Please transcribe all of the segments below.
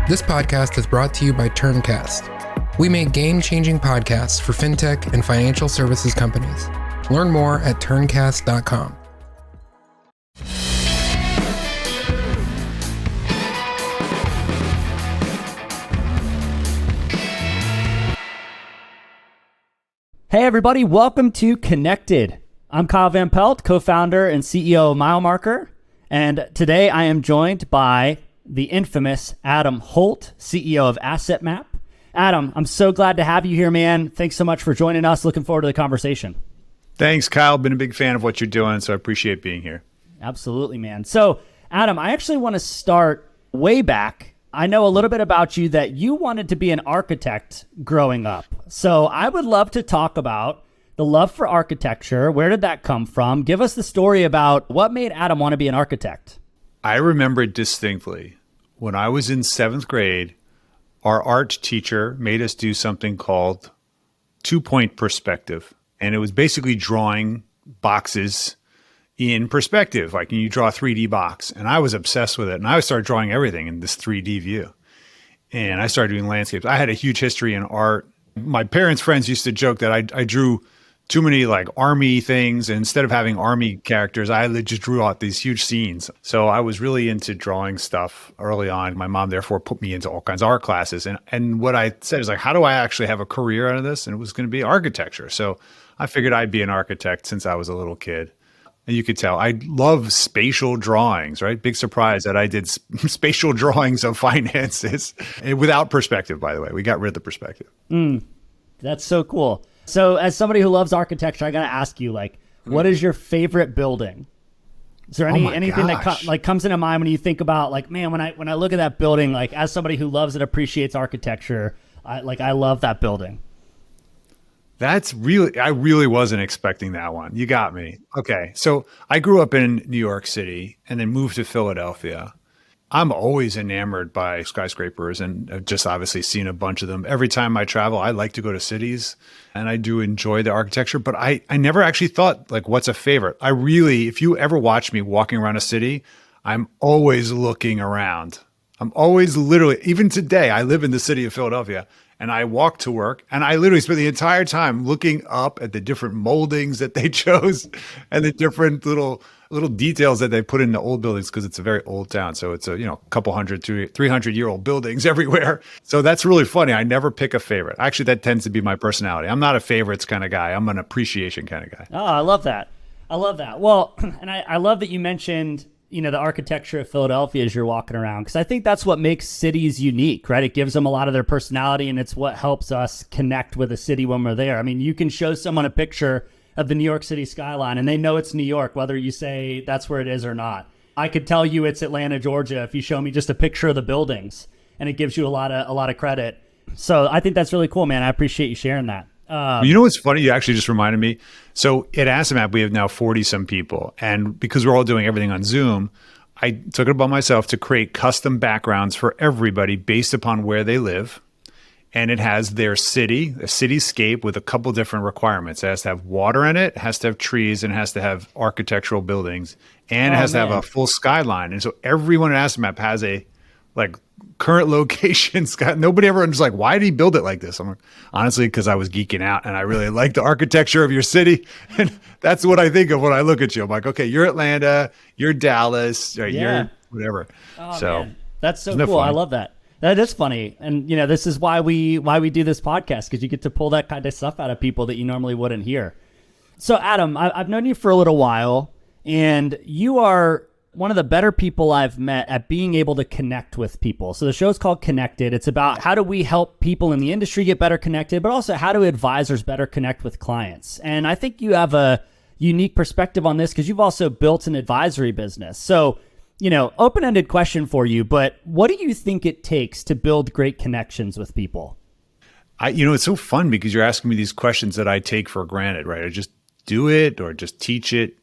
This podcast is brought to you by Turncast. We make game-changing podcasts for fintech and financial services companies. Learn more at turncast.com. Hey everybody, welcome to Connected. I'm Kyle Van Pelt, co-founder and CEO of MileMarker, and today I am joined by the infamous Adam Holt, CEO of AssetMap. Adam, I'm so glad to have you here, man. Thanks so much for joining us. Looking forward to the conversation. Thanks, Kyle. Been a big fan of what you're doing, so I appreciate being here. Absolutely, man. So, Adam, I actually want to start way back. I know a little bit about you that you wanted to be an architect growing up. So I would love to talk about the love for architecture. Where did that come from? Give us the story about what made Adam want to be an architect. I remember distinctly when I was in 7th grade, our art teacher made us do something called 2-point perspective. And it was basically drawing boxes in perspective, like you draw a 3D box. And I was obsessed with it. And I started drawing everything in this 3D view. And I started doing landscapes. I had a huge history in art. My parents' friends used to joke that I drew too many like army things. And instead of having army characters, I just drew out these huge scenes. So I was really into drawing stuff early on. My mom therefore put me into all kinds of art classes. And what I said is like, how do I actually have a career out of this? And it was going to be architecture. So I figured I'd be an architect since I was a little kid. And you could tell I love spatial drawings, right? Big surprise that I did spatial drawings of finances without perspective, by the way. We got rid of the perspective. That's so cool. So as somebody who loves architecture, I got to ask you, like, what is your favorite building? Is there anything that comes into mind when you think about, like, man, when I look at that building, like, as somebody who loves and appreciates architecture, I love that building. I really wasn't expecting that one. You got me. Okay. So I grew up in New York City and then moved to Philadelphia. I'm always enamored by skyscrapers and I've just obviously seen a bunch of them. Every time I travel, I like to go to cities and I do enjoy the architecture, but I never actually thought like, what's a favorite? If you ever watch me walking around a city, I'm always looking around. I'm always literally, even today, I live in the city of Philadelphia and I walk to work and I literally spend the entire time looking up at the different moldings that they chose and the different little details that they put in the old buildings because it's a very old town. So it's a couple 100 to 300-year-old buildings everywhere. So that's really funny. I never pick a favorite. Actually, that tends to be my personality. I'm not a favorites kind of guy. I'm an appreciation kind of guy. Oh, I love that. Well, and I love that you mentioned the architecture of Philadelphia as you're walking around, because I think that's what makes cities unique, right? It gives them a lot of their personality, and it's what helps us connect with a city when we're there. I mean, you can show someone a picture of the New York City skyline, and they know it's New York, whether you say that's where it is or not. I could tell you it's Atlanta, Georgia, if you show me just a picture of the buildings, and it gives you a lot of credit. So I think that's really cool, man. I appreciate you sharing that. You know what's funny? You actually just reminded me. So at AssetMap, we have now 40-some people. And because we're all doing everything on Zoom, I took it upon myself to create custom backgrounds for everybody based upon where they live. And it has their city, a cityscape with a couple different requirements. It has to have water in it has to have trees, and it has to have architectural buildings. And it has to have a full skyline. And so everyone at AssetMap has a current location. Nobody ever was like, why did he build it like this? I'm like, honestly, because I was geeking out and I really like the architecture of your city. And that's what I think of when I look at you. I'm like, okay, you're Atlanta, you're Dallas, you're whatever. Oh, man. That's so cool. Funny? I love that. That is funny. And this is why we do this podcast, because you get to pull that kind of stuff out of people that you normally wouldn't hear. So Adam, I've known you for a little while, and you are one of the better people I've met at being able to connect with people. So the show's called Connected. It's about how do we help people in the industry get better connected, but also how do advisors better connect with clients. And I think you have a unique perspective on this because you've also built an advisory business. So, open-ended question for you, but what do you think it takes to build great connections with people? It's so fun because you're asking me these questions that I take for granted, right? I just do it or just teach it.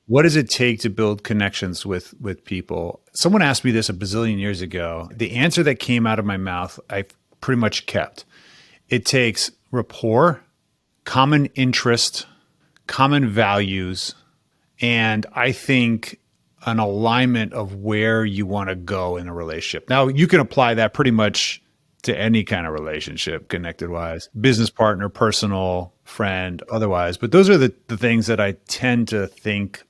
What does it take to build connections with people? Someone asked me this a bazillion years ago. The answer that came out of my mouth, I pretty much kept. It takes rapport, common interest, common values, and I think an alignment of where you want to go in a relationship. Now, you can apply that pretty much to any kind of relationship, connected wise, business partner, personal, friend, otherwise. But those are the things that I tend to think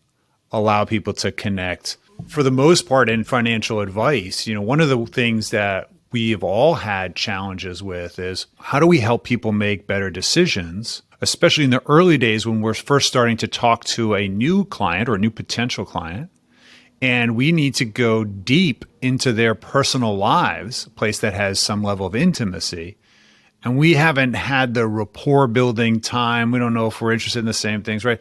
allow people to connect. For the most part, in financial advice, one of the things that we've all had challenges with is how do we help people make better decisions, especially in the early days when we're first starting to talk to a new client or a new potential client. And we need to go deep into their personal lives, a place that has some level of intimacy. And we haven't had the rapport building time. We don't know if we're interested in the same things, right?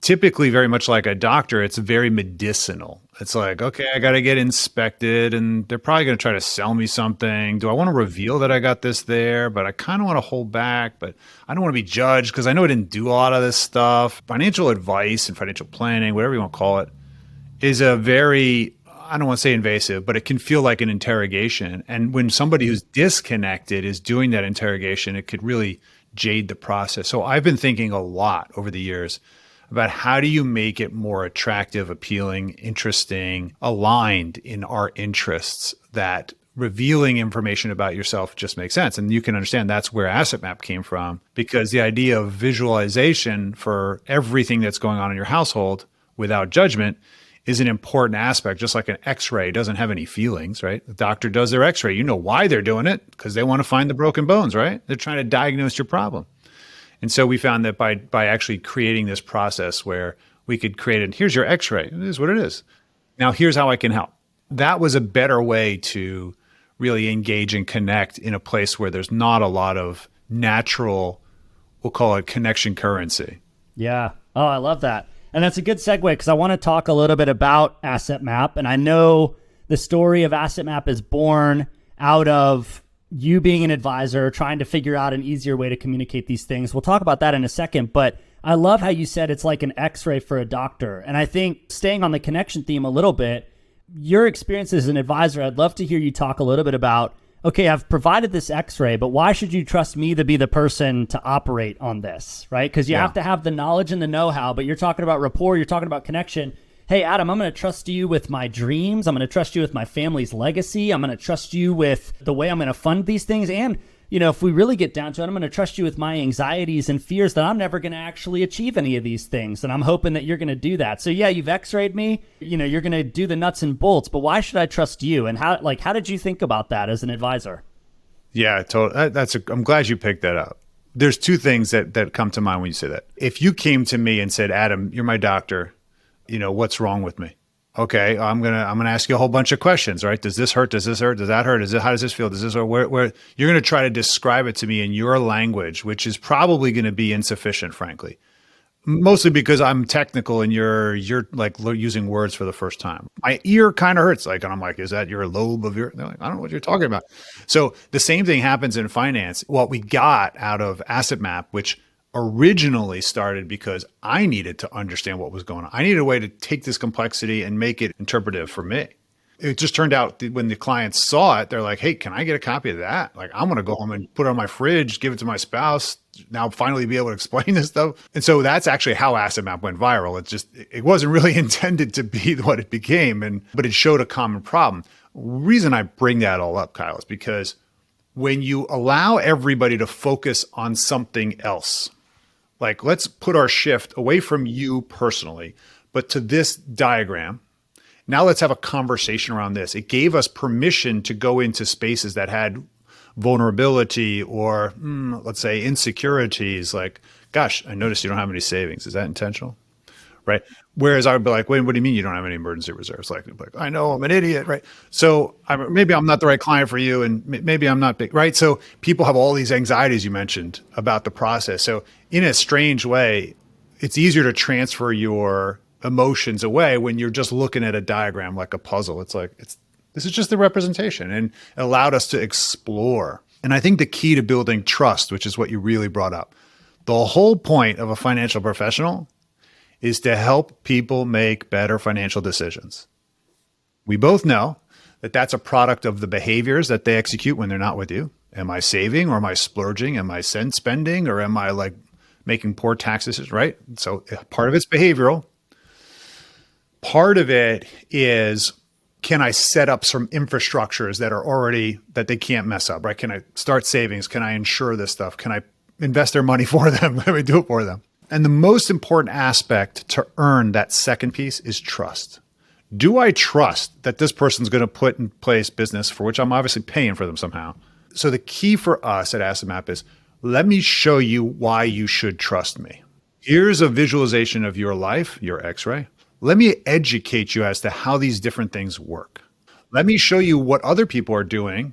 Typically, very much like a doctor, it's very medicinal. It's like, okay, I got to get inspected and they're probably going to try to sell me something. Do I want to reveal that I got this there? But I kind of want to hold back, but I don't want to be judged because I know I didn't do a lot of this stuff. Financial advice and financial planning, whatever you want to call it, is a very, I don't want to say invasive, but it can feel like an interrogation. And when somebody who's disconnected is doing that interrogation, it could really jade the process. So I've been thinking a lot over the years about how do you make it more attractive, appealing, interesting, aligned in our interests, that revealing information about yourself just makes sense. And you can understand that's where Asset Map came from, because the idea of visualization for everything that's going on in your household without judgment is an important aspect. Just like an x-ray doesn't have any feelings, right? The doctor does their x-ray. You know why they're doing it, because they want to find the broken bones, right? They're trying to diagnose your problem. And so we found that by actually creating this process where we could create it, here's your x-ray, it is what it is. Now here's how I can help. That was a better way to really engage and connect in a place where there's not a lot of natural, we'll call it connection currency. Yeah. Oh, I love that. And that's a good segue because I want to talk a little bit about Asset Map. And I know the story of Asset Map is born out of you being an advisor, trying to figure out an easier way to communicate these things. We'll talk about that in a second. But I love how you said it's like an x-ray for a doctor. And I think staying on the connection theme a little bit, your experience as an advisor, I'd love to hear you talk a little bit about, okay, I've provided this x-ray, but why should you trust me to be the person to operate on this, right? Because you have to have the knowledge and the know-how, but you're talking about rapport, you're talking about connection. Hey, Adam, I'm going to trust you with my dreams. I'm going to trust you with my family's legacy. I'm going to trust you with the way I'm going to fund these things. And, if we really get down to it, I'm going to trust you with my anxieties and fears that I'm never going to actually achieve any of these things. And I'm hoping that you're going to do that. So yeah, you've x-rayed me, you're going to do the nuts and bolts, but why should I trust you? And how did you think about that as an advisor? Yeah, totally. I'm glad you picked that up. There's two things that come to mind when you say that. If you came to me and said, Adam, you're my doctor, what's wrong with me? Okay, I'm gonna ask you a whole bunch of questions, right? Does this hurt? Does this hurt? Does that hurt? How does this feel? Does this hurt? Where you're gonna try to describe it to me in your language, which is probably gonna be insufficient, frankly. Mostly because I'm technical and you're like using words for the first time. My ear kind of hurts, and I'm like, is that your lobe of your? They're like, I don't know what you're talking about. So the same thing happens in finance. What we got out of Asset Map, which originally started because I needed to understand what was going on. I needed a way to take this complexity and make it interpretive for me. It just turned out that when the clients saw it, they're like, hey, can I get a copy of that? Like, I'm going to go home and put it on my fridge, give it to my spouse, now finally be able to explain this stuff. And so that's actually how Asset Map went viral. It wasn't really intended to be what it became, but it showed a common problem. The reason I bring that all up, Kyle, is because when you allow everybody to focus on something else, like let's put our shift away from you personally, but to this diagram. Now let's have a conversation around this. It gave us permission to go into spaces that had vulnerability or let's say insecurities. Like, gosh, I noticed you don't have any savings. Is that intentional? Right. Whereas I would be like, wait, what do you mean you don't have any emergency reserves? Like I know I'm an idiot. Right. So maybe I'm not the right client for you. And maybe I'm not big. Right. So people have all these anxieties you mentioned about the process. So in a strange way, it's easier to transfer your emotions away when you're just looking at a diagram like a puzzle. It's like, this is just the representation, and it allowed us to explore. And I think the key to building trust, which is what you really brought up, the whole point of a financial professional is to help people make better financial decisions. We both know that that's a product of the behaviors that they execute when they're not with you. Am I saving, or am I splurging? Am I spending, or am I like making poor tax decisions, right? So part of it's behavioral. Part of it is, can I set up some infrastructures that they can't mess up, right? Can I start savings? Can I insure this stuff? Can I invest their money for them? Let me do it for them. And the most important aspect to earn that second piece is trust. Do I trust that this person's going to put in place business for which I'm obviously paying for them somehow? So the key for us at AssetMap is, let me show you why you should trust me. Here's a visualization of your life, your X-ray. Let me educate you as to how these different things work. Let me show you what other people are doing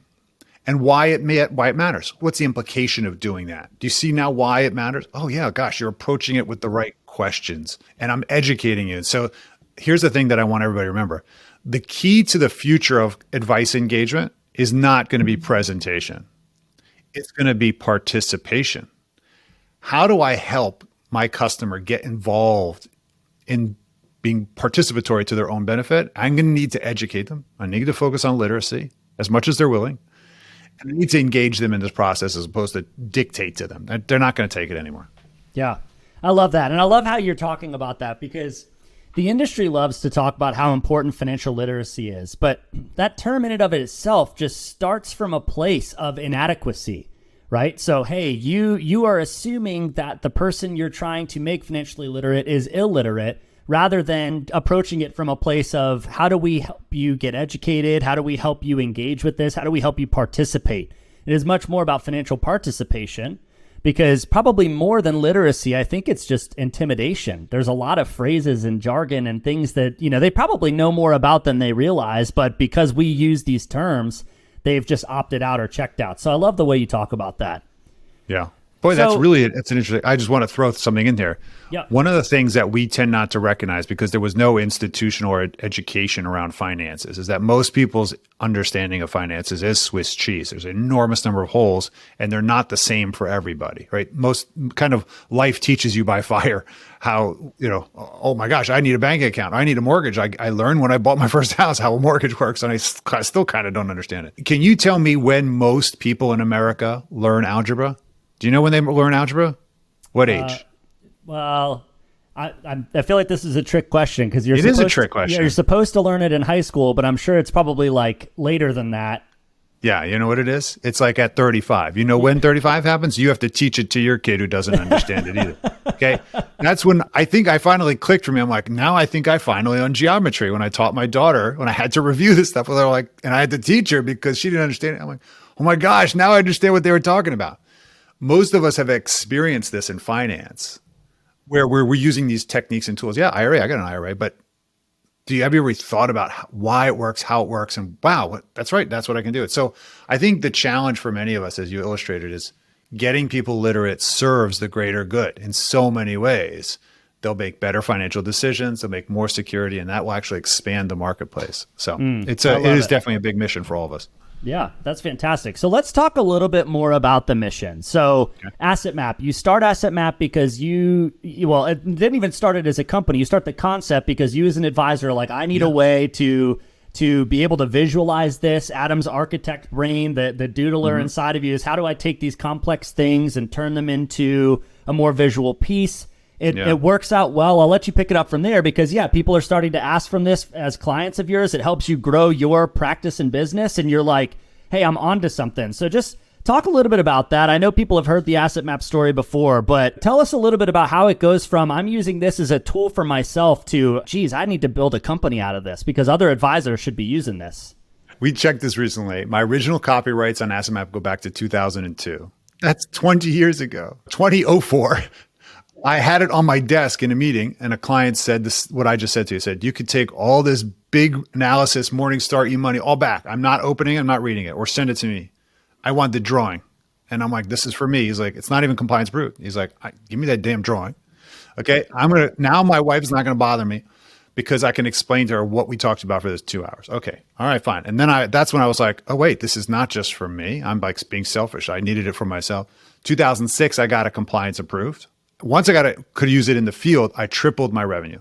and why it matters. What's the implication of doing that? Do you see now why it matters? Oh yeah, gosh, you're approaching it with the right questions, and I'm educating you. So here's the thing that I want everybody to remember. The key to the future of advice engagement is not going to be presentation. It's going to be participation. How do I help my customer get involved in being participatory to their own benefit? I'm going to need to educate them. I need to focus on literacy as much as they're willing. And I need to engage them in this process as opposed to dictate to them. They're not going to take it anymore. Yeah, I love that. And I love how you're talking about that, because the industry loves to talk about how important financial literacy is. But that term in and of itself just starts from a place of inadequacy, right? So, hey, you are assuming that the person you're trying to make financially literate is illiterate, rather than approaching it from a place of, how do we help you get educated? How do we help you engage with this? How do we help you participate? It is much more about financial participation, because probably more than literacy, I think it's just intimidation. There's a lot of phrases and jargon and things that, they probably know more about than they realize, but because we use these terms, they've just opted out or checked out. So I love the way you talk about that. Yeah. Boy, that's an interesting, I just want to throw something in there. Yeah. One of the things that we tend not to recognize, because there was no institutional or education around finances, is that most people's understanding of finances is Swiss cheese. There's an enormous number of holes, and they're not the same for everybody, right? Most kind of life teaches you by fire how, oh my gosh, I need a bank account. I need a mortgage. I learned when I bought my first house how a mortgage works, and I still kind of don't understand it. Can you tell me when most people in America learn algebra? Do you know when they learn algebra? What age? Well, I feel like this is a trick question, because it is a trick question. You're supposed to learn it in high school, but I'm sure it's probably like later than that. Yeah, you know what it is? It's like at 35. You know when 35 happens? You have to teach it to your kid who doesn't understand it either. Okay? That's when I think I finally clicked for me. I'm like, now I think I finally on geometry. When I taught my daughter, when I had to review this stuff with her, and I had to teach her because she didn't understand it. I'm like, oh my gosh, now I understand what they were talking about. Most of us have experienced this in finance, where we're using these techniques and tools. Yeah, IRA, I got an IRA, but have you ever thought about why it works, how it works, and wow, that's right, that's what I can do. So I think the challenge for many of us, as you illustrated, is getting people literate serves the greater good in so many ways. They'll make better financial decisions, they'll make more security, and that will actually expand the marketplace. So it is definitely a big mission for all of us. Yeah, that's fantastic. So let's talk a little bit more about the mission. So AssetMap, you start AssetMap because it didn't even start it as a company. You start the concept because you as an advisor, I need a way to be able to visualize this. Adam's architect brain, the doodler inside of you is, how do I take these complex things and turn them into a more visual piece? It works out well. I'll let you pick it up from there, because people are starting to ask from this as clients of yours. It helps you grow your practice and business, and you're like, hey, I'm onto something. So just talk a little bit about that. I know people have heard the AssetMap story before, but tell us a little bit about how it goes from, I'm using this as a tool for myself, to, geez, I need to build a company out of this because other advisors should be using this. We checked this recently. My original copyrights on AssetMap go back to 2002. That's 20 years ago, 2004. I had it on my desk in a meeting, and a client said this, what I just said to you. He said, you could take all this big analysis, Morningstar, eMoney, all back. I'm not opening it, I'm not reading it, or send it to me. I want the drawing. And I'm like, this is for me. He's like, it's not even compliance approved. He's like, give me that damn drawing. Okay, now my wife's not going to bother me because I can explain to her what we talked about for this 2 hours. Okay, all right, fine. And then that's when I was like, oh wait, this is not just for me. I'm like being selfish. I needed it for myself. 2006, I got a compliance approved. Once I could use it in the field, I tripled my revenue.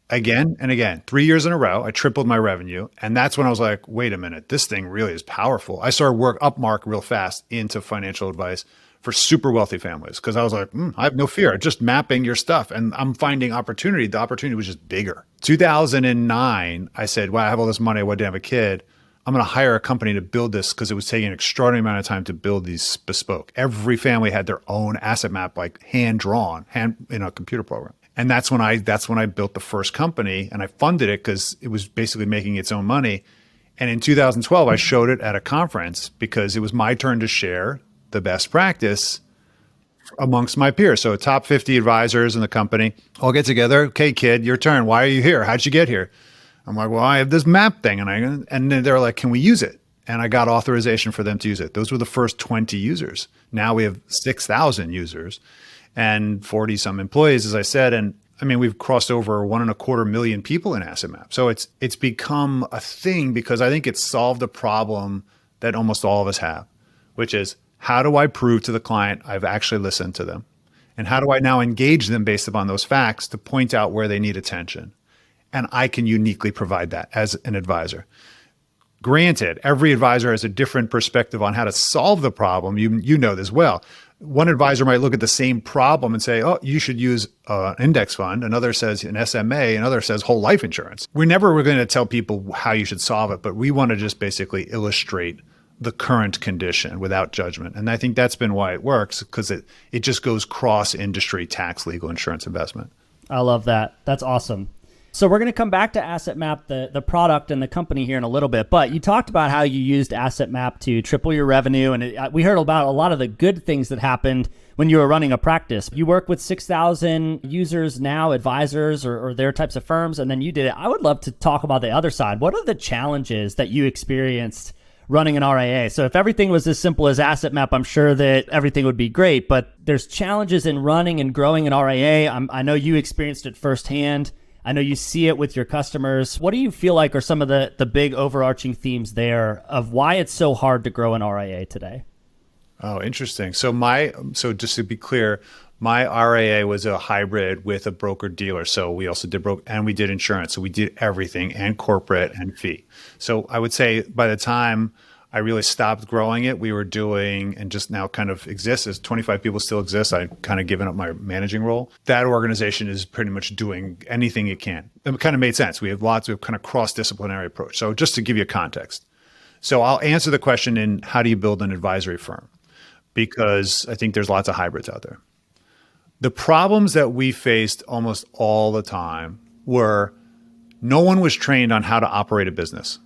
Again and again, 3 years in a row, I tripled my revenue. And that's when I was like, wait a minute, this thing really is powerful. I started upmark real fast into financial advice for super wealthy families. Cause I was like, I have no fear, just mapping your stuff. And I'm finding opportunity. The opportunity was just bigger. 2009, I said, well, I have all this money. I didn't have a kid. I'm going to hire a company to build this because it was taking an extraordinary amount of time to build these bespoke. Every family had their own asset map, like hand drawn, in a computer program. And that's when I built the first company, and I funded it because it was basically making its own money. And in 2012, I showed it at a conference because it was my turn to share the best practice amongst my peers. So top 50 advisors in the company all get together. Okay, kid, your turn. Why are you here? How'd you get here? I'm like, well, I have this map thing. And then they're like, can we use it? And I got authorization for them to use it. Those were the first 20 users. Now we have 6,000 users and 40 some employees, as I said. And I mean, we've crossed over 1.25 million people in Asset Map. So it's become a thing because I think it's solved a problem that almost all of us have, which is, how do I prove to the client I've actually listened to them? And how do I now engage them based upon those facts to point out where they need attention? And I can uniquely provide that as an advisor. Granted, every advisor has a different perspective on how to solve the problem. You know this well. One advisor might look at the same problem and say, oh, you should use an index fund. Another says an SMA. Another says whole life insurance. We're going to tell people how you should solve it, but we want to just basically illustrate the current condition without judgment. And I think that's been why it works, because it just goes cross-industry, tax, legal, insurance, investment. I love that. That's awesome. So we're going to come back to Asset Map, the product and the company here in a little bit, but you talked about how you used Asset Map to triple your revenue. And we heard about a lot of the good things that happened when you were running a practice. You work with 6,000 users now, advisors or their types of firms, and then you did it. I would love to talk about the other side. What are the challenges that you experienced running an RIA? So if everything was as simple as Asset Map, I'm sure that everything would be great, but there's challenges in running and growing an RIA. I know you experienced it firsthand. I know you see it with your customers. What do you feel like are some of the big overarching themes there of why it's so hard to grow an RIA today? Oh, interesting. So just to be clear, my RIA was a hybrid with a broker dealer. So we also did and we did insurance. So we did everything, and corporate and fee. So I would say by the time I really stopped growing it, we were doing, and just now kind of exists, as 25 people still exist. I kind of given up my managing role. That organization is pretty much doing anything it can. It kind of made sense. We have lots of kind of cross-disciplinary approach. So just to give you a context. So I'll answer the question in how do you build an advisory firm? Because I think there's lots of hybrids out there. The problems that we faced almost all the time were no one was trained on how to operate a business.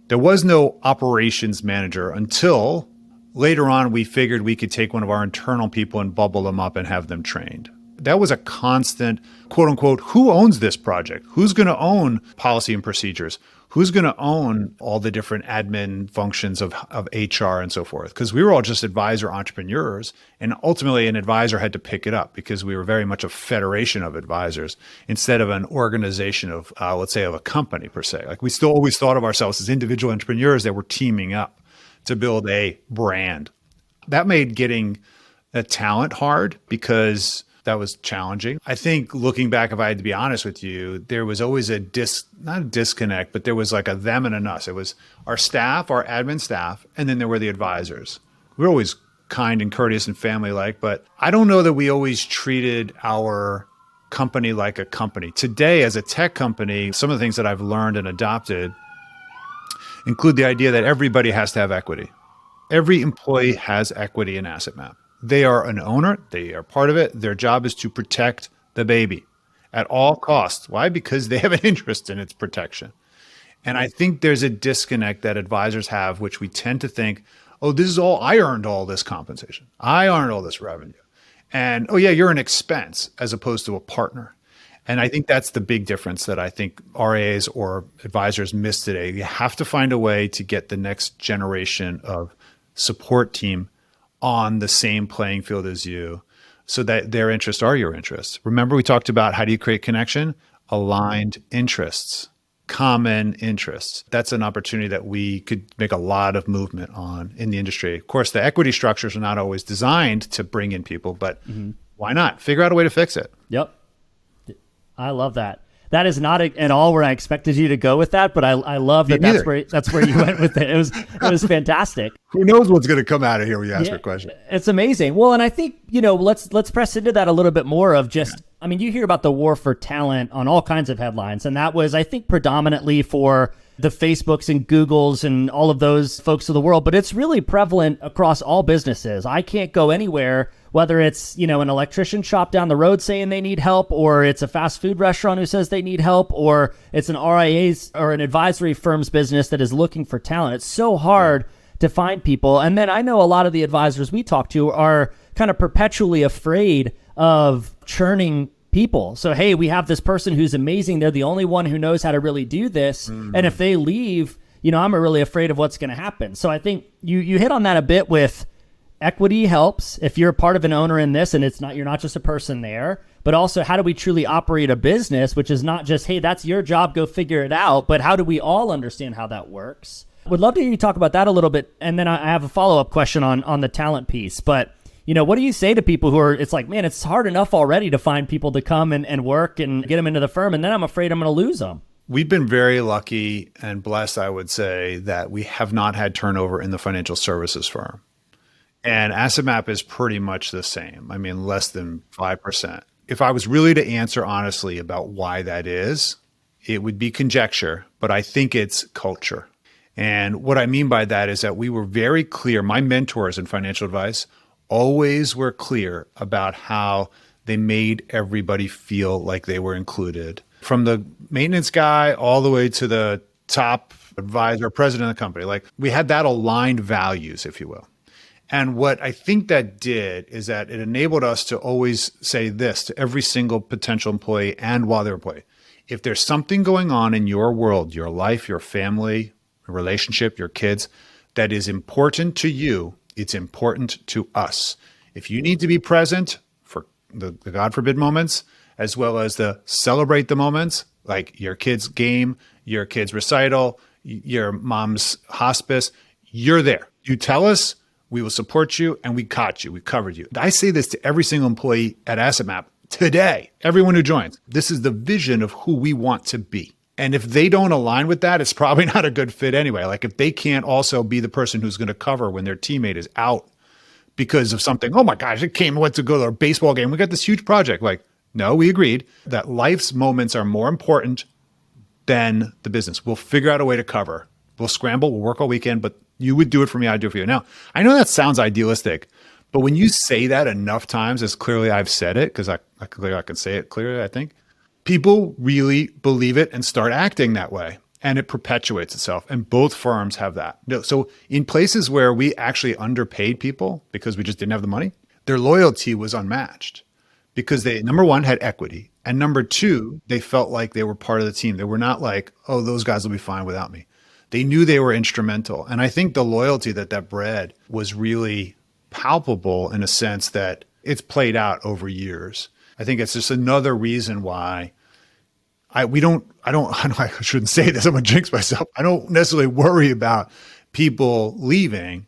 There was no operations manager until later on we figured we could take one of our internal people and bubble them up and have them trained. That was a constant, quote unquote, who owns this project? Who's going to own policy and procedures? Who's going to own all the different admin functions of HR and so forth? Because we were all just advisor entrepreneurs, and ultimately an advisor had to pick it up because we were very much a federation of advisors instead of an organization of, let's say, of a company per se. Like we still always thought of ourselves as individual entrepreneurs that were teaming up to build a brand. That made getting a talent hard because that was challenging. I think looking back, if I had to be honest with you, there was always not a disconnect, but there was like a them and an us. It was our staff, our admin staff, and then there were the advisors. We were always kind and courteous and family-like, but I don't know that we always treated our company like a company. Today, as a tech company, some of the things that I've learned and adopted include the idea that everybody has to have equity. Every employee has equity in Asset Map. They are an owner. They are part of it. Their job is to protect the baby at all costs. Why? Because they have an interest in its protection. And I think there's a disconnect that advisors have, which we tend to think, oh, I earned all this compensation. I earned all this revenue. And, oh yeah, you're an expense as opposed to a partner. And I think that's the big difference that I think RIAs or advisors miss today. You have to find a way to get the next generation of support team on the same playing field as you so that their interests are your interests. Remember, we talked about how do you create connection? Aligned interests, common interests. That's an opportunity that we could make a lot of movement on in the industry. Of course, the equity structures are not always designed to bring in people, but why not? Figure out a way to fix it. Yep. I love that. That is not at all where I expected you to go with that, but I love that that's where you went with it. It was fantastic. Who knows what's going to come out of here when you ask a question? It's amazing. Well, and I think, let's press into that a little bit more of just, you hear about the war for talent on all kinds of headlines, and that was, I think, predominantly for the Facebooks and Googles and all of those folks of the world, but it's really prevalent across all businesses. I can't go anywhere, whether it's, an electrician shop down the road saying they need help, or it's a fast food restaurant who says they need help, or it's an RIA's or an advisory firm's business that is looking for talent. It's so hard to find people. And then I know a lot of the advisors we talk to are kind of perpetually afraid of churning people. So, hey, we have this person who's amazing. They're the only one who knows how to really do this. And if they leave, I'm really afraid of what's going to happen. So I think you hit on that a bit with equity helps if you're a part of an owner in this, and you're not just a person there, but also how do we truly operate a business, which is not just, hey, that's your job, go figure it out, but how do we all understand how that works? Would love to hear you talk about that a little bit. And then I have a follow-up question on the talent piece. But, what do you say to people who are, it's like, man, it's hard enough already to find people to come and work and get them into the firm, and then I'm afraid I'm going to lose them. We've been very lucky and blessed, I would say, that we have not had turnover in the financial services firm. And AssetMap is pretty much the same. Less than 5%. If I was really to answer honestly about why that is, it would be conjecture, but I think it's culture. And what I mean by that is that we were very clear. My mentors in financial advice always were clear about how they made everybody feel like they were included. From the maintenance guy all the way to the top advisor, president of the company. Like, we had that aligned values, if you will. And what I think that did is that it enabled us to always say this to every single potential employee and while they're employee. If there's something going on in your world, your life, your family, your relationship, your kids, that is important to you, it's important to us. If you need to be present for the God forbid moments, as well as the celebrate the moments, like your kid's game, your kid's recital, your mom's hospice, you're there. You tell us, we will support you, and we caught you, we covered you. I say this to every single employee at AssetMap today, everyone who joins. This is the vision of who we want to be. And if they don't align with that, it's probably not a good fit anyway. Like, if they can't also be the person who's going to cover when their teammate is out because of something, oh my gosh, went to go to a baseball game. We got this huge project. Like, no, we agreed that life's moments are more important than the business. We'll figure out a way to cover. We'll scramble, we'll work all weekend, but you would do it for me, I'd do it for you. Now, I know that sounds idealistic, but when you say that enough times, as clearly I've said it, because I can say it clearly, I think, people really believe it and start acting that way, and it perpetuates itself. And both firms have that. So in places where we actually underpaid people because we just didn't have the money, their loyalty was unmatched because they, number one, had equity. And number two, they felt like they were part of the team. They were not like, oh, those guys will be fine without me. They knew they were instrumental. And I think the loyalty that bred was really palpable in a sense that it's played out over years. I think it's just another reason why I shouldn't say this, I'm gonna jinx myself. I don't necessarily worry about people leaving,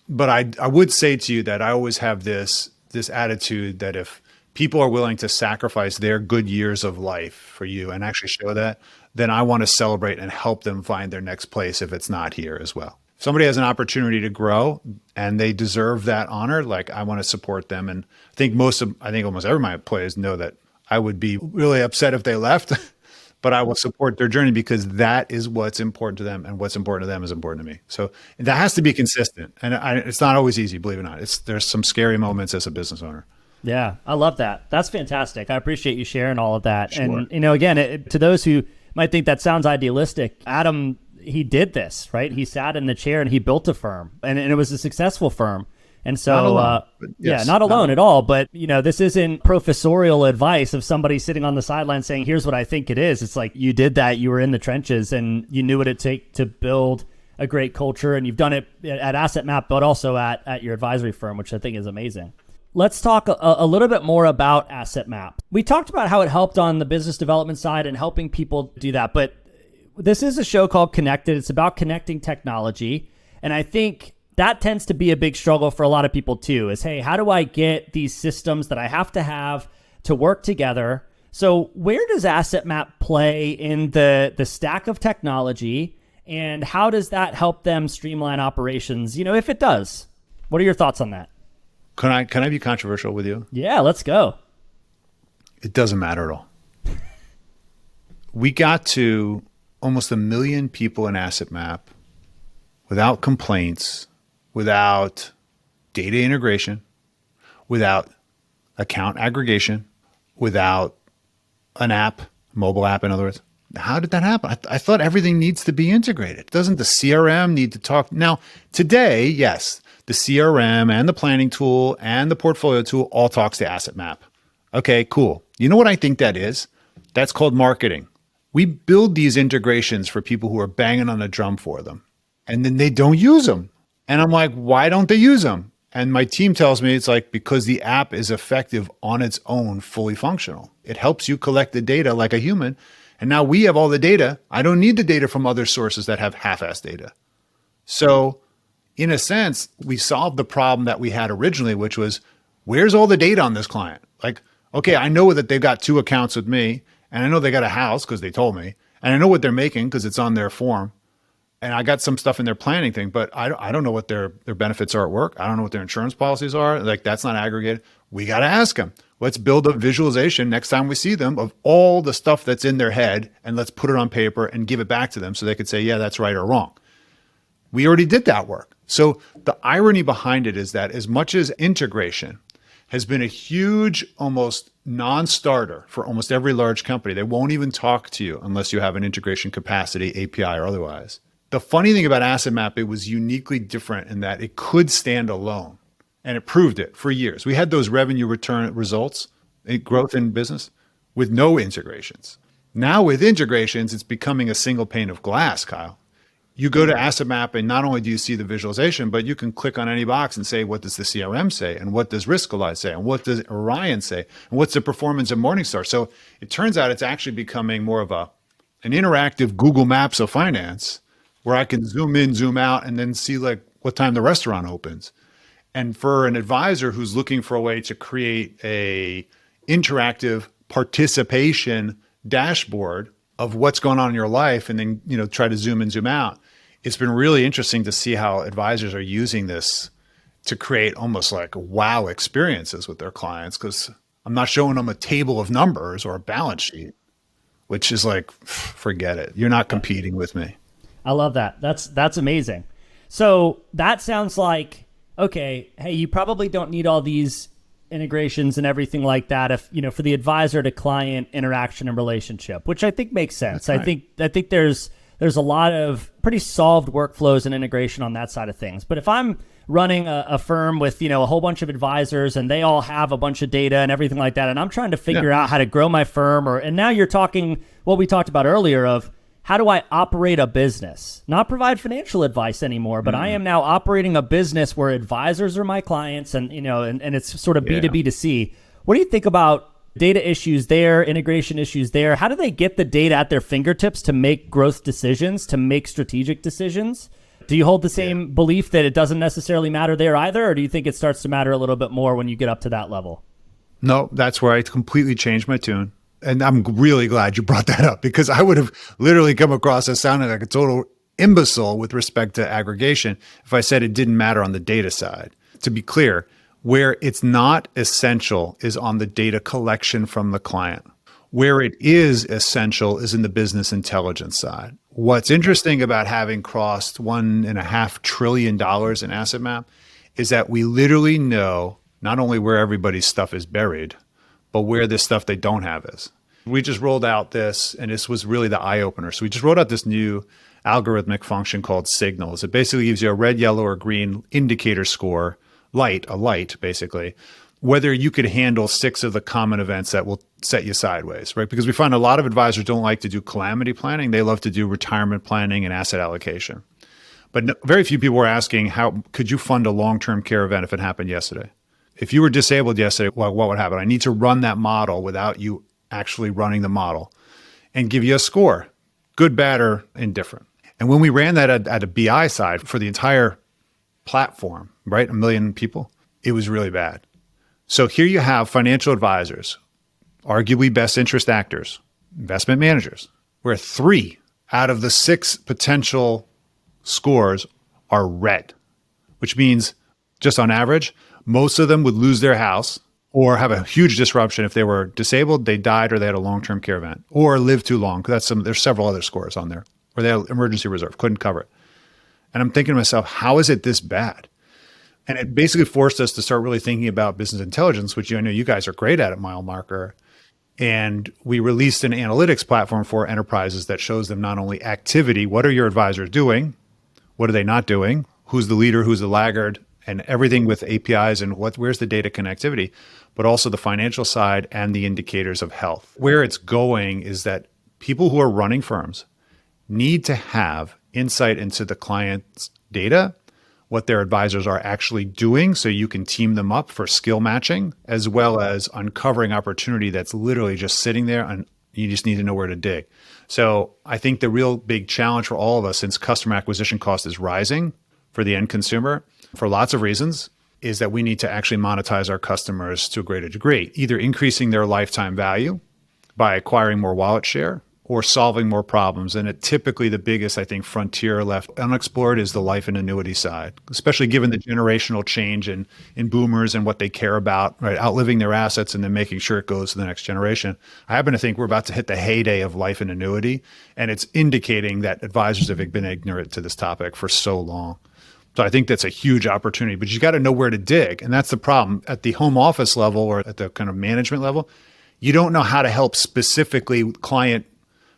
but I would say to you that I always have this attitude that if people are willing to sacrifice their good years of life for you and actually show that, then I want to celebrate and help them find their next place if it's not here as well. If somebody has an opportunity to grow and they deserve that honor, like, I want to support them. And I think almost every of my employees know that I would be really upset if they left, but I will support their journey because that is what's important to them, and what's important to them is important to me. So that has to be consistent. And it's not always easy, believe it or not. There's some scary moments as a business owner. Yeah, I love that. That's fantastic. I appreciate you sharing all of that. Sure. And, again, to those who might think that sounds idealistic, Adam, he did this, right? He sat in the chair and he built a firm, and it was a successful firm. And so, not alone at all. But, this isn't professorial advice of somebody sitting on the sideline saying, here's what I think it is. It's like, you did that. You were in the trenches and you knew what it take to build a great culture. And you've done it at AssetMap, but also at your advisory firm, which I think is amazing. Let's talk a little bit more about AssetMap. We talked about how it helped on the business development side and helping people do that. But this is a show called Connected. It's about connecting technology. And I think that tends to be a big struggle for a lot of people too, is, hey, how do I get these systems that I have to work together So where does Asset Map play in the stack of technology, and how does that help them streamline operations? If it does, what are your thoughts on that? Can I be controversial with you? Yeah, let's go. It doesn't matter at all. We got to almost 1 million people in Asset Map without complaints, without data integration, without account aggregation, without an app, mobile app, in other words. How did that happen? I thought everything needs to be integrated. Doesn't the CRM need to talk? Now, today, yes, the CRM and the planning tool and the portfolio tool all talks to Asset Map. Okay, cool. You know what I think that is? That's called marketing. We build these integrations for people who are banging on the drum for them, and then they don't use them. And I'm like, why don't they use them? And my team tells me it's like, because the app is effective on its own, fully functional. It helps you collect the data like a human. And now we have all the data. I don't need the data from other sources that have half-assed data. So in a sense, we solved the problem that we had originally, which was, where's all the data on this client? Like, okay, I know that they've got 2 accounts with me, and I know they got a house because they told me, and I know what they're making because it's on their form. And I got some stuff in their planning thing, but I don't know what their benefits are at work. I don't know what their insurance policies are. Like, that's not aggregated. We got to ask them. Let's build a visualization next time we see them of all the stuff that's in their head, and let's put it on paper and give it back to them so they could say, yeah, that's right or wrong. We already did that work. So the irony behind it is that as much as integration has been a huge, almost non-starter for almost every large company, they won't even talk to you unless you have an integration capacity, API or otherwise. The funny thing about Asset Map, it was uniquely different in that it could stand alone, and it proved it for years. We had those revenue return results, growth in business, with no integrations. Now with integrations, it's becoming a single pane of glass, Kyle. You go to Asset Map, and not only do you see the visualization, but you can click on any box and say, what does the CRM say? And what does Riskalyze say? And what does Orion say? And what's the performance of Morningstar? So it turns out it's actually becoming more of an interactive Google Maps of finance, where I can zoom in, zoom out, and then see like what time the restaurant opens. And for an advisor who's looking for a way to create a interactive participation dashboard of what's going on in your life, and then try to zoom in, zoom out, it's been really interesting to see how advisors are using this to create almost like wow experiences with their clients, because I'm not showing them a table of numbers or a balance sheet, which is like, forget it. You're not competing with me. I love that. That's amazing. So that sounds like, okay, hey, you probably don't need all these integrations and everything like that if, for the advisor to client interaction and relationship, which I think makes sense. Right. I think there's a lot of pretty solved workflows and integration on that side of things. But if I'm running a firm with, a whole bunch of advisors and they all have a bunch of data and everything like that, and I'm trying to figure out how to grow my firm, and now you're talking what we talked about earlier of, how do I operate a business? Not provide financial advice anymore, but I am now operating a business where advisors are my clients, and and it's sort of B2B to C. What do you think about data issues there, integration issues there? How do they get the data at their fingertips to make growth decisions, to make strategic decisions? Do you hold the same belief that it doesn't necessarily matter there either, or do you think it starts to matter a little bit more when you get up to that level? No, that's where I completely changed my tune. And I'm really glad you brought that up, because I would have literally come across as sounding like a total imbecile with respect to aggregation if I said it didn't matter on the data side. To be clear, where it's not essential is on the data collection from the client. Where it is essential is in the business intelligence side. What's interesting about having crossed $1.5 trillion in Asset Map is that we literally know not only where everybody's stuff is buried, but where this stuff they don't have is. We just rolled out this, and this was really the eye opener. So we just rolled out this new algorithmic function called signals. It basically gives you a red, yellow, or green indicator score, a light basically, whether you could handle 6 of the common events that will set you sideways, right? Because we find a lot of advisors don't like to do calamity planning. They love to do retirement planning and asset allocation. But very few people were asking, how could you fund a long-term care event if it happened yesterday? If you were disabled yesterday, well, what would happen? I need to run that model without you actually running the model and give you a score, good, bad, or indifferent. And when we ran that at a BI side for the entire platform, right, 1 million people, it was really bad. So here you have financial advisors, arguably best interest actors, investment managers, where 3 out of the 6 potential scores are red, which means just on average, most of them would lose their house or have a huge disruption if they were disabled, they died, or they had a long-term care event, or lived too long. There's several other scores on there, or they had emergency reserve, couldn't cover it. And I'm thinking to myself, how is it this bad? And it basically forced us to start really thinking about business intelligence, which I know you guys are great at Mile Marker. And we released an analytics platform for enterprises that shows them not only activity, what are your advisors doing? What are they not doing? Who's the leader? Who's the laggard? And everything with APIs and where's the data connectivity, but also the financial side and the indicators of health. Where it's going is that people who are running firms need to have insight into the client's data, what their advisors are actually doing, so you can team them up for skill matching, as well as uncovering opportunity that's literally just sitting there and you just need to know where to dig. So I think the real big challenge for all of us, since customer acquisition cost is rising for the end consumer, for lots of reasons, is that we need to actually monetize our customers to a greater degree, either increasing their lifetime value by acquiring more wallet share or solving more problems. And typically the biggest, I think, frontier left unexplored is the life and annuity side, especially given the generational change in boomers and what they care about, right? Outliving their assets and then making sure it goes to the next generation. I happen to think we're about to hit the heyday of life and annuity, and it's indicating that advisors have been ignorant to this topic for so long. So I think that's a huge opportunity, but you got to know where to dig. And that's the problem at the home office level or at the kind of management level. You don't know how to help specifically client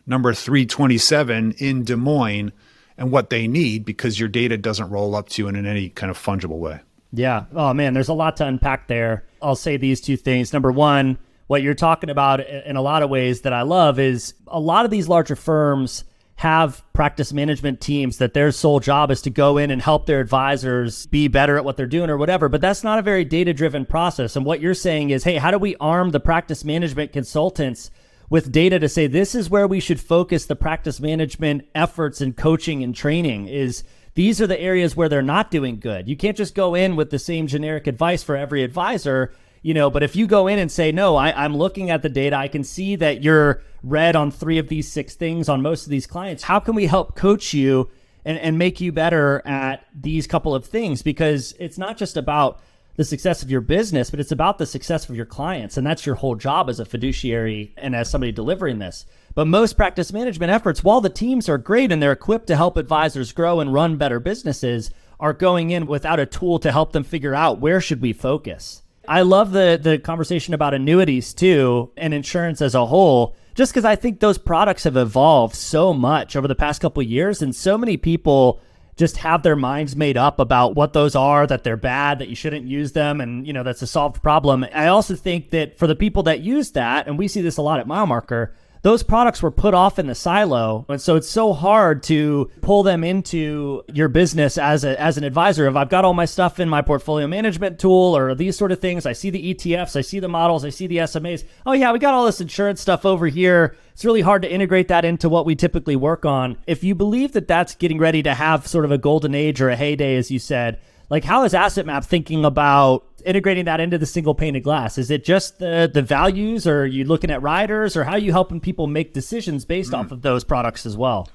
number 327 in Des Moines and what they need because your data doesn't roll up to you in any kind of fungible way. Yeah. Oh man, there's a lot to unpack there. I'll say these 2 things. Number one, what you're talking about in a lot of ways that I love is a lot of these larger firms have practice management teams that their sole job is to go in and help their advisors be better at what they're doing or whatever, but that's not a very data-driven process. And what you're saying is, hey, how do we arm the practice management consultants with data to say this is where we should focus the practice management efforts and coaching and training? Is these are the areas where they're not doing good. You can't just go in with the same generic advice for every advisor, but if you go in and say, no, I'm looking at the data, I can see that you're red on 3 of these 6 things on most of these clients. How can we help coach you and make you better at these couple of things? Because it's not just about the success of your business, but it's about the success of your clients. And that's your whole job as a fiduciary and as somebody delivering this. But most practice management efforts, while the teams are great and they're equipped to help advisors grow and run better businesses, are going in without a tool to help them figure out where should we focus. I love the conversation about annuities too, and insurance as a whole, just because I think those products have evolved so much over the past couple of years, and so many people just have their minds made up about what those are, that they're bad, that you shouldn't use them, and that's a solved problem. I also think that for the people that use that, and we see this a lot at Mile Marker, those products were put off in the silo. And so it's so hard to pull them into your business as an advisor. If I've got all my stuff in my portfolio management tool or these sort of things, I see the ETFs, I see the models, I see the SMAs. Oh yeah, we got all this insurance stuff over here. It's really hard to integrate that into what we typically work on. If you believe that that's getting ready to have sort of a golden age or a heyday, as you said, like how is AssetMap thinking about integrating that into the single pane of glass? Is it just the values, or are you looking at riders, or how are you helping people make decisions based off of those products as well?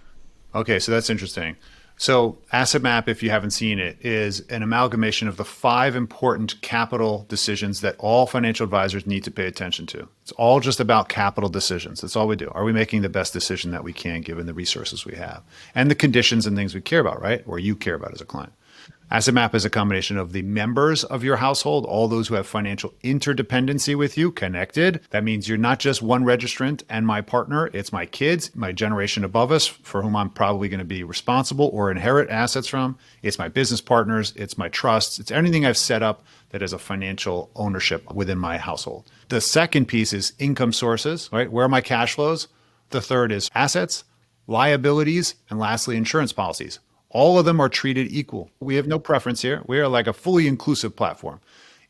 Okay, so that's interesting. So AssetMap, if you haven't seen it, is an amalgamation of the 5 important capital decisions that all financial advisors need to pay attention to. It's all just about capital decisions. That's all we do. Are we making the best decision that we can given the resources we have and the conditions and things we care about, right? Or you care about as a client. AssetMap is a combination of the members of your household, all those who have financial interdependency with you, connected. That means you're not just one registrant and my partner. It's my kids, my generation above us, for whom I'm probably going to be responsible or inherit assets from. It's my business partners. It's my trusts. It's anything I've set up that has a financial ownership within my household. The second piece is income sources, right? Where are my cash flows? The third is assets, liabilities, and lastly, insurance policies. All of them are treated equal. We have no preference here. We are like a fully inclusive platform.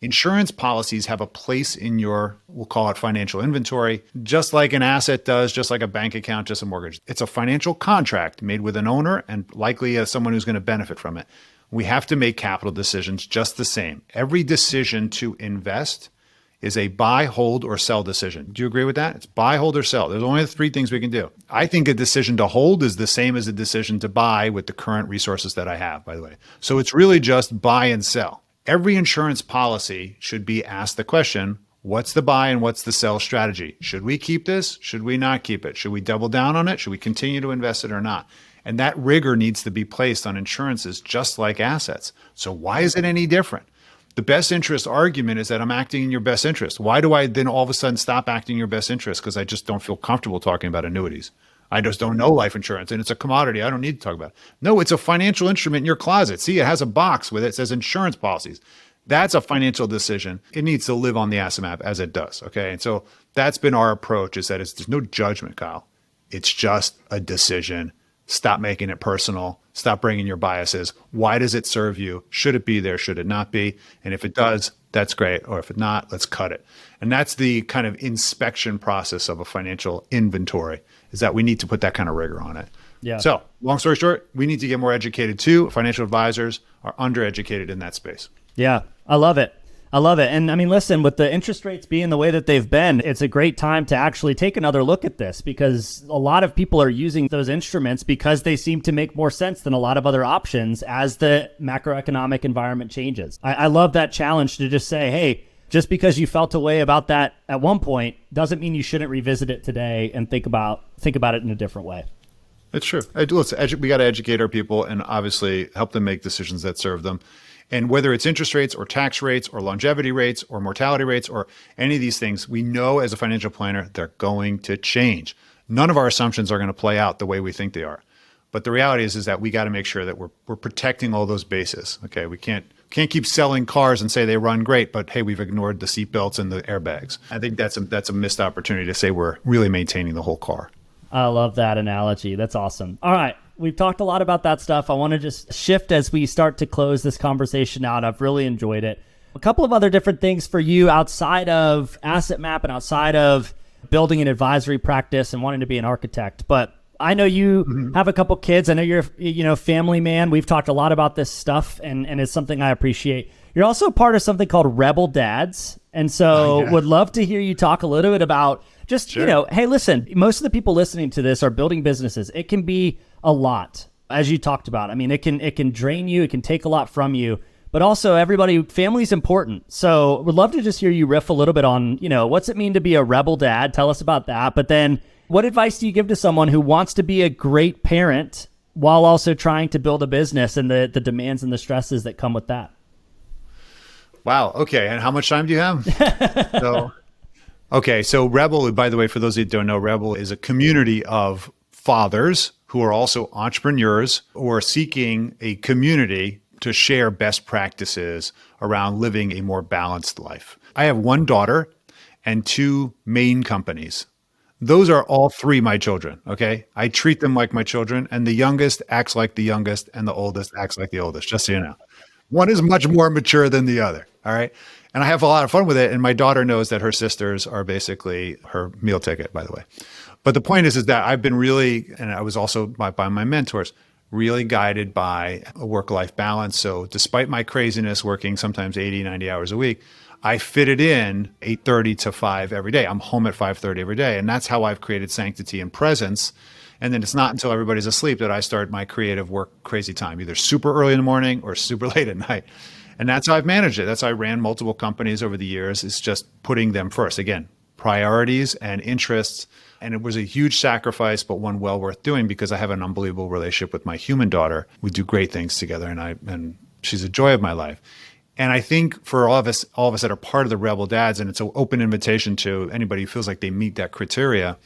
Insurance policies have a place in your, we'll call it financial inventory, just like an asset does, just like a bank account, just a mortgage. It's a financial contract made with an owner and likely someone who's going to benefit from it. We have to make capital decisions just the same. Every decision to invest is a buy, hold, or sell decision. Do you agree with that? It's buy, hold, or sell. There's only three things we can do. I think a decision to hold is the same as a decision to buy with the current resources that I have, by the way. So it's really just buy and sell. Every insurance policy should be asked the question, what's the buy and what's the sell strategy? Should we keep this? Should we not keep it? Should we double down on it? Should we continue to invest it or not? And that rigor needs to be placed on insurances just like assets. So why is it any different? The best interest argument is that I'm acting in your best interest. Why do I then all of a sudden stop acting in your best interest? Because I just don't feel comfortable talking about annuities. I just don't know life insurance and it's a commodity. I don't need to talk about it. No, it's a financial instrument in your closet. See, it has a box with it. It says insurance policies. That's a financial decision. It needs to live on the asset map as it does. Okay. And so that's been our approach, is that there's no judgment, Kyle. It's just a decision. Stop making it personal. Stop bringing your biases. Why does it serve you? Should it be there? Should it not be? And if it does, that's great. Or if it not, let's cut it. And that's the kind of inspection process of a financial inventory, is that we need to put that kind of rigor on it. Yeah. So long story short, we need to get more educated too. Financial advisors are undereducated in that space. Yeah, I love it. I love it. And I mean, listen, with the interest rates being the way that they've been, it's a great time to actually take another look at this, because a lot of people are using those instruments because they seem to make more sense than a lot of other options as the macroeconomic environment changes. I love that challenge to just say, hey, just because you felt a way about that at one point doesn't mean you shouldn't revisit it today and think about it in a different way. It's true. We got to educate our people and obviously help them make decisions that serve them. And whether it's interest rates or tax rates or longevity rates or mortality rates or any of these things, we know as a financial planner, they're going to change. None of our assumptions are going to play out the way we think they are. But the reality is that we got to make sure that we're protecting all those bases. Okay, we can't keep selling cars and say they run great, but hey, we've ignored the seatbelts and the airbags. I think that's a missed opportunity to say we're really maintaining the whole car. I love that analogy. That's awesome. All right. We've talked a lot about that stuff. I want to just shift as we start to close this conversation out. I've really enjoyed it. A couple of other different things for you outside of Asset Map and outside of building an advisory practice and wanting to be an architect. But I know you have a couple kids. I know you're a family man. We've talked a lot about this stuff, and it's something I appreciate. You're also part of something called Rebel Dads. And so would love to hear you talk a little bit about just, Sure. Hey, listen, most of the people listening to this are building businesses. It can be a lot, as you talked about. I mean, it can drain you. It can take a lot from you. But also, family's important. So would love to just hear you riff a little bit on, what's it mean to be a rebel dad? Tell us about that. But then what advice do you give to someone who wants to be a great parent while also trying to build a business and the demands and the stresses that come with that? Wow. Okay. And how much time do you have? So Rebel, by the way, for those who don't know, Rebel is a community of fathers who are also entrepreneurs who are seeking a community to share best practices around living a more balanced life. I have one daughter and two main companies. Those are all three my children, okay? I treat them like my children, and the youngest acts like the youngest, and the oldest acts like the oldest, just so you know. One is much more mature than the other, all right? And I have a lot of fun with it, and my daughter knows that her sisters are basically her meal ticket, by the way. But the point is that I've been really, and I was also by my mentors, really guided by a work-life balance. So despite my craziness, working sometimes 80, 90 hours a week, I fit it in 8:30 to 5 every day. I'm home at 5:30 every day. And that's how I've created sanctity and presence. And then it's not until everybody's asleep that I start my creative work crazy time, either super early in the morning or super late at night. And that's how I've managed it. That's how I ran multiple companies over the years. It's just putting them first. Again, priorities and interests. And it was a huge sacrifice, but one well worth doing because I have an unbelievable relationship with my human daughter. We do great things together, and she's a joy of my life. And I think for all of us that are part of the Rebel Dads, and it's an open invitation to anybody who feels like they meet that criteria,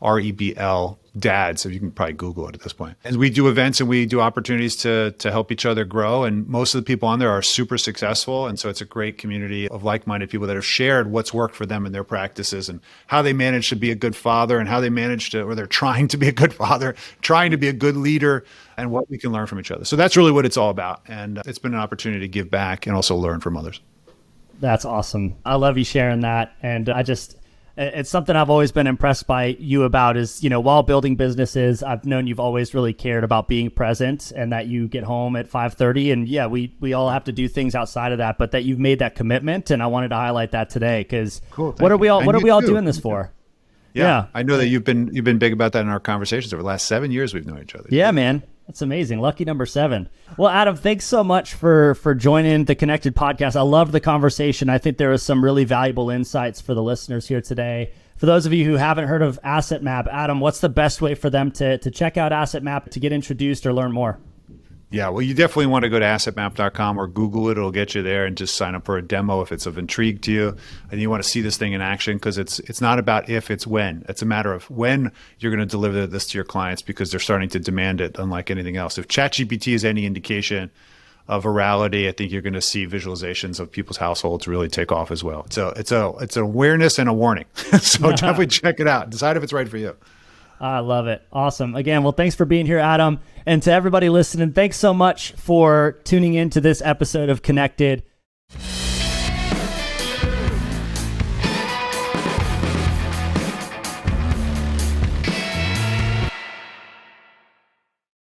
REBL Dads. So you can probably Google it at this point. And we do events and we do opportunities to help each other grow. And most of the people on there are super successful. And so it's a great community of like-minded people that have shared what's worked for them in their practices and how they managed to be a good father and how they managed to, or they're trying to be a good father, trying to be a good leader, and what we can learn from each other. So that's really what it's all about. And it's been an opportunity to give back and also learn from others. That's awesome. I love you sharing that. And It's something I've always been impressed by you about is, while building businesses, I've known you've always really cared about being present and that you get home at 5:30. And yeah, we all have to do things outside of that, but that you've made that commitment. And I wanted to highlight that today because what are we all doing this for? Yeah. I know that you've been big about that in our conversations over the last 7 years we've known each other. Yeah, man. That's amazing. Lucky number 7. Well, Adam, thanks so much for joining the Connected podcast. I loved the conversation. I think there was some really valuable insights for the listeners here today. For those of you who haven't heard of Asset Map, Adam, what's the best way for them to check out Asset Map, to get introduced or learn more? Yeah, well, you definitely want to go to assetmap.com or Google it. It'll get you there, and just sign up for a demo if it's of intrigue to you. And you want to see this thing in action, because it's not about if, it's when. It's a matter of when you're going to deliver this to your clients, because they're starting to demand it unlike anything else. If ChatGPT is any indication of virality, I think you're going to see visualizations of people's households really take off as well. So it's an awareness and a warning. So definitely check it out. Decide if it's right for you. I love it. Awesome. Again, well, thanks for being here, Adam. And to everybody listening, thanks so much for tuning in to this episode of Connected.